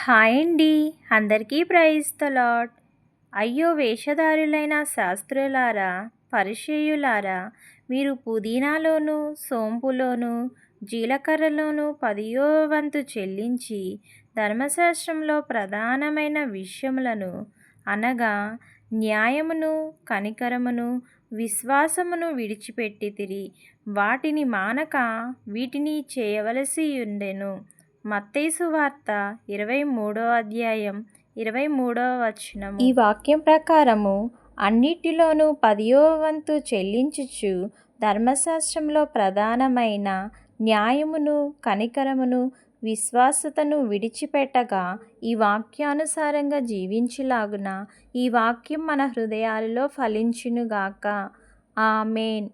Hi అండి. అందరికీ praise the lord. అయ్యో వేషధారులైన శాస్త్రులారా, పరిసయ్యులారా, మీరు పుదీనాలోను, సోంపులోను, జీలకర్రలోను 10వ వంతు చెల్లించి ధర్మశాస్త్రంలో ప్రధానమైన విషయములను అనగా న్యాయమును, కనికరమును, విశ్వాసమును విడిచిపెట్టితిరి. వాటిని మానక వీటిని చేయవలసియుండెను. మత్తయి సువార్త 23వ అధ్యాయం 23వ వచనము. ఈ వాక్యం ప్రకారము అన్నిటిలోనూ 10వ వంతు చెల్లించుచు ధర్మశాస్త్రంలో ప్రధానమైన న్యాయమును, కనికరమును, విశ్వాసతను విడిచిపెట్టగా ఈ వాక్యానుసారంగా జీవించులాగున ఈ వాక్యం మన హృదయాలలో ఫలించునుగాక. ఆమేన్.